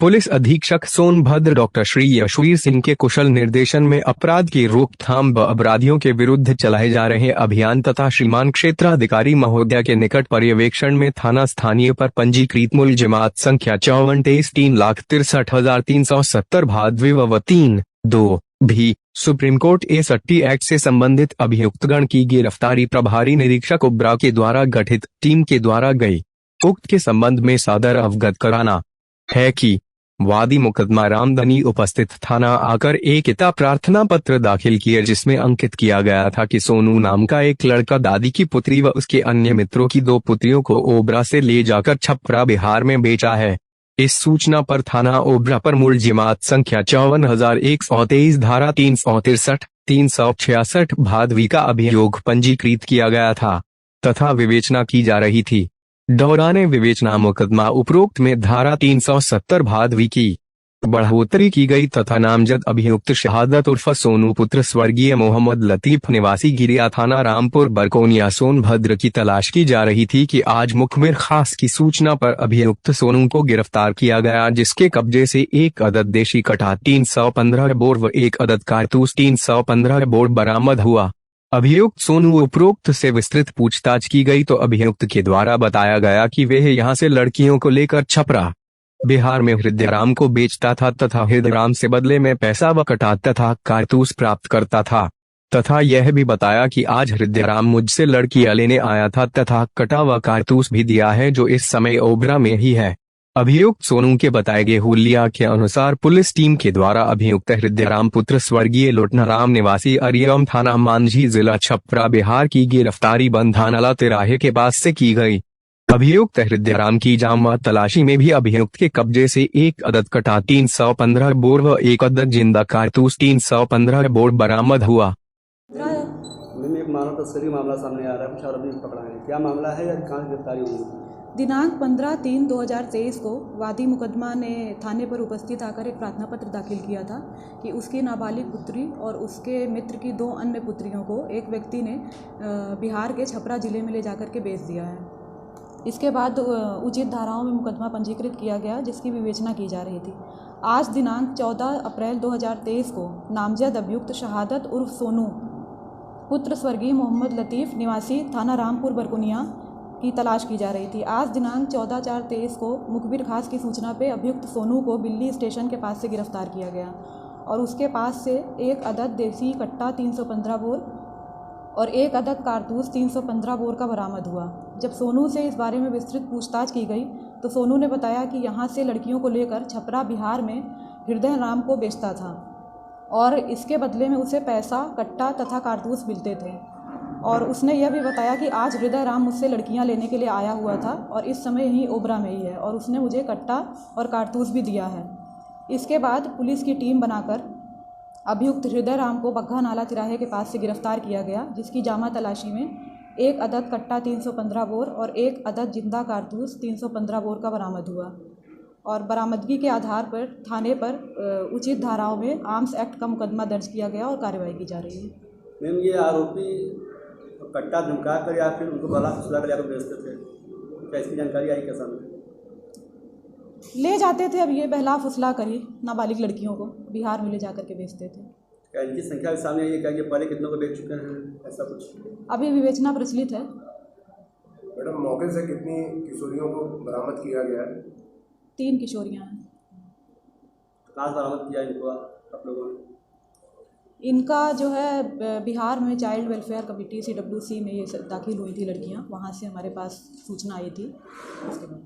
Police अधीक्षक Sonbhadra doctor Shri Yashveer Singh के कुशल निर्देशन में अपराध की रोकथाम व अपराधियों के विरुद्ध चलाए जा रहे अभियान तथा श्रीमान क्षेत्राधिकारी महोदय के निकट पर्यवेक्षण में थाना स्थानीय पर पंजीकृत मुलजिमात संख्या 54,23,63,370 भादवी व 3-2 भी सुप्रीम कोर्ट एसटी एक्ट से संबंधित अभियुक्तगण की गिरफ्तारी प्रभारी निरीक्षक उब्रा के द्वारा गठित टीम के द्वारा गई। उक्त के संबंध में सादर अवगत कराना है कि वादी मुकदमा रामधनी उपस्थित थाना आकर एक हिता प्रार्थना पत्र दाखिल किया, जिसमें अंकित किया गया था कि सोनू नाम का एक लड़का दादी की पुत्री व उसके अन्य मित्रों की 2 पुत्रियों को ओबरा से ले जाकर छपरा बिहार में बेचा है। इस सूचना पर थाना ओबरा पर मुलजिमात संख्या 54,123 धारा 363, 366 भादवी का अभियोग पंजीकृत किया गया था तथा विवेचना की जा रही थी। दौरान विवेचना मुकदमा उपरोक्त में धारा 370 भादवी की बढ़ोतरी की गई तथा नामजद अभियुक्त शहादत उर्फ सोनू पुत्र स्वर्गीय मोहम्मद लतीफ निवासी गिरिया थाना रामपुर बरकोनिया सोनभद्र की तलाश की जा रही थी कि आज मुखबिर खास की सूचना पर अभियुक्त सोनू को गिरफ्तार किया गया, जिसके कब्जे से 1 अदद देशी कट्टा 315 बोर व 1 अदद कारतूस 315 बोर बरामद हुआ। अभियुक्त सोनू उपरोक्त से विस्तृत पूछताछ की गई तो अभियुक्त के द्वारा बताया गया कि वह यहां से लड़कियों को लेकर छपरा बिहार में हृदयराम को बेचता था तथा हृदयराम से बदले में पैसा व कट्टा तथा कारतूस प्राप्त करता था तथा यह भी बताया कि आज हृदयराम मुझसे लड़कियां लेने आया था तथा कट्टा व कारतूस भी दिया है, जो इस समय ओबरा में ही है। अभियुक्त सोनू के बताए गए हुलिया के अनुसार पुलिस टीम के द्वारा अभियुक्त हृदयराम पुत्र स्वर्गीय लोटनाराम निवासी अरियम थाना मांझी जिला छपरा बिहार की गिरफ्तारी बंधानाला तिराहे के पास से की गई। अभियुक्त हृदयराम की जामा तलाशी में भी अभियुक्त के कब्जे से 1 अदद कट्टा 315 बोर व 1 अदद जिंदा कारतूस 315 बोर बरामद हुआ। एक मानव तस्करी मामला सामने आ रहा है, कुछ आरोपी पकड़ा है, क्या मामला है या कहां गिरफ्तारी हुई? दिनांक 15/3/2023 को वादी मुकदमा ने थाने पर उपस्थित आकर एक प्रार्थना पत्र दाखिल किया था कि उसकी नाबालिग पुत्री और उसके मित्र की 2 अन्य पुत्रियों को एक व्यक्ति ने बिहार के छपरा जिले में ले जाकर के बेच दिया है। इसके बाद उचित धाराओं में मुकदमा पंजीकृत किया गया, जिसकी विवेचना की जा रही थी। आज दिनांक 14 अप्रैल 2023 को नामजद अभियुक्त शहादत उर्फ सोनू पुत्र स्वर्गीय मोहम्मद लतीफ़ निवासी थाना रामपुर बरकुनिया की तलाश की जा रही थी। आज दिनांक 14/4/23 को मुखबिर खास की सूचना पे अभियुक्त सोनू को बिल्ली स्टेशन के पास से गिरफ्तार किया गया और उसके पास से 1 अदद देसी कट्टा 315 बोर और 1 अदद कारतूस 315 बोर का बरामद हुआ। जब सोनू से इस बारे में विस्तृत पूछताछ की गई तो सोनू ने बताया कि यहाँ से लड़कियों को लेकर छपरा बिहार में हृदयराम को बेचता था और इसके बदले में उसे पैसा, कट्टा तथा कारतूस मिलते थे। और उसने यह भी बताया कि आज हृदयराम मुझसे लड़कियां लेने के लिए आया हुआ था और इस समय यहीं ओबरा में ही है और उसने मुझे कट्टा और कारतूस भी दिया है। इसके बाद पुलिस की टीम बनाकर अभियुक्त हृदयराम को बग्घा नाला तिराहे के पास से गिरफ्तार किया गया, जिसकी जामा तलाशी में 1 अदद कट्टा 315 बोर और 1 अदद जिंदा कारतूस 315 बोर का बरामद हुआ और बरामदगी के आधार पर थाने पर उचित धाराओं में आर्म्स एक्ट का मुकदमा दर्ज किया गया और कार्रवाई की जा रही है। मैम, ये आरोपी कट्टा धमका कर या फिर उनको गला फुसला कर जाकर बेचते थे, क्या इसकी जानकारी आई? क्या सामने ले जाते थे, अब ये बहला फुसला कर ही नाबालिग लड़कियों को बिहार में ले जाकर के बेचते थे। क्या इनकी संख्या सामने आई है? क्या ये पहले कितनों को बेच चुके हैं, ऐसा कुछ? अभी विवेचना प्रचलित है। मैडम, मौके से कितनी किशोरियों को बरामद किया गया है? 3 किशोरियां हैं। कहाँ बरामद किया इनको आप लोगों ने? इनका जो है बिहार में चाइल्ड वेलफेयर कमेटी CWC में ये दाखिल हुई थी लड़कियां, वहाँ से हमारे पास सूचना आई थी। उसके बाद